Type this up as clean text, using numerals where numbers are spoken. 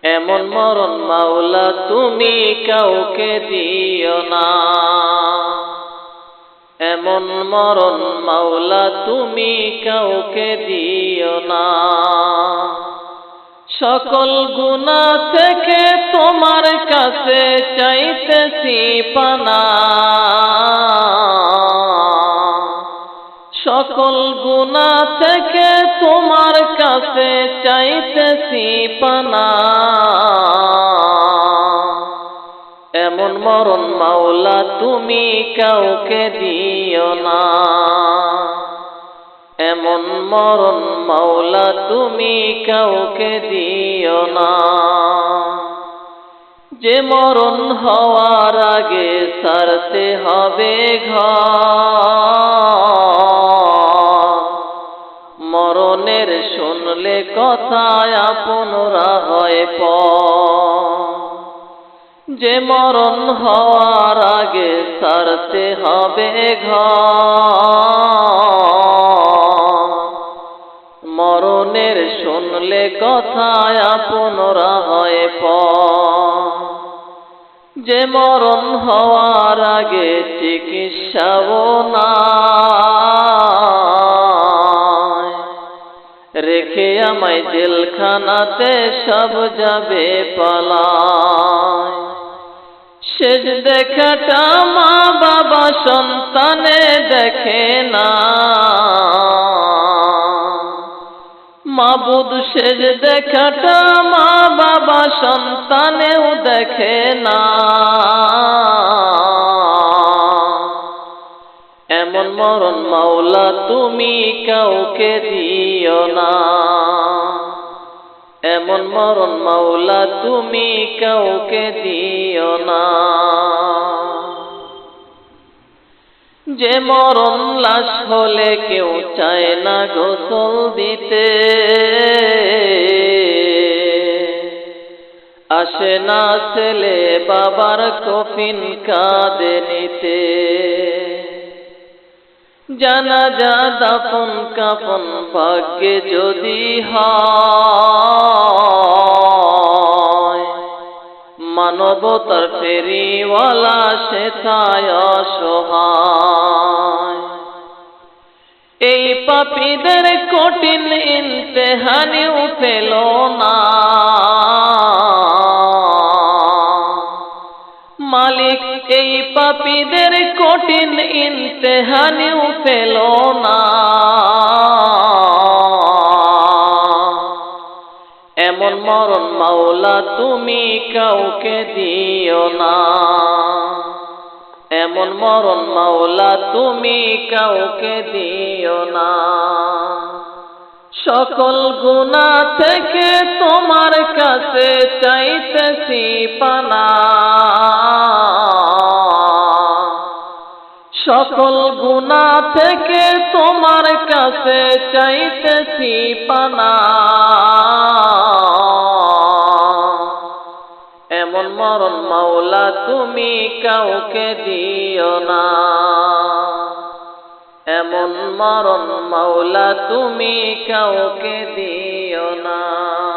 এমন মরণ মাওলা তুমি কাউকে দিও না। এমন মরণ মাওলা তুমি কাউকে দিও না। সকল গুনাহ থেকে তোমার কাছে চাইতেছি পানা। সকল গুনাহ থেকে তোমার কাছে চাইতেছি পানা। এমন মরণ মাওলা তুমি কাউকে দিও না। এমন মরণ মাওলা তুমি কাউকে দিও না। যে মরণ হওয়ার আগে ছাড়তে হবে ঘর। মরণের শুনলে কথা আপনরা হয় পর। যে মরণ হওয়ার আগে ছাড়তে হবে ঘর। মরণের শুনলে কথা আপনরা হয় পর। যে মরণ হওয়ার আগে চিকিৎসাও নাই। রেখে আমায় জেলখানাতে সব যাবে পালায়। শেষ দেখাটা মা বাবা সন্তানে দেখে না। মাবুদ শেষ দেখাটা মা বাবা সন্তানেও দেখে না। এমন মরণ মাওলা তুমি কাউকে দিও না। এমন মরণ মাওলা তুমি কাউকে দিও না। যে মরণ লাশ হলে কেউ চায় না গোসল দিতে। আসে না ছেলে বাবার কফিন কাঁধে নিতে। জানাজা দাফন কাফন ভাগ্যে যদি হয়। মানবতার ফেরিওয়ালা সে থায় অসহায়। এই পাপীদের কঠিন ইমতিহানেও পেল না। মালিক এই পাপীদের কঠিন ইমতিহানেও পেল না। এমন মরণ মাওলা তুমি কাউকে দিও না। এমন মরণ মাওলা তুমি কাউকে দিও না। সকল গুনাহ থেকে তোমার কাছে চাইতেছি পানা। সকল গুনাহ থেকে তোমার কাছে চাইতেছি পানা। এমন মরণ মাওলা তুমি কাউকে দিও না। এমন মরণ মাওলা তুমি কাউকে দিও না।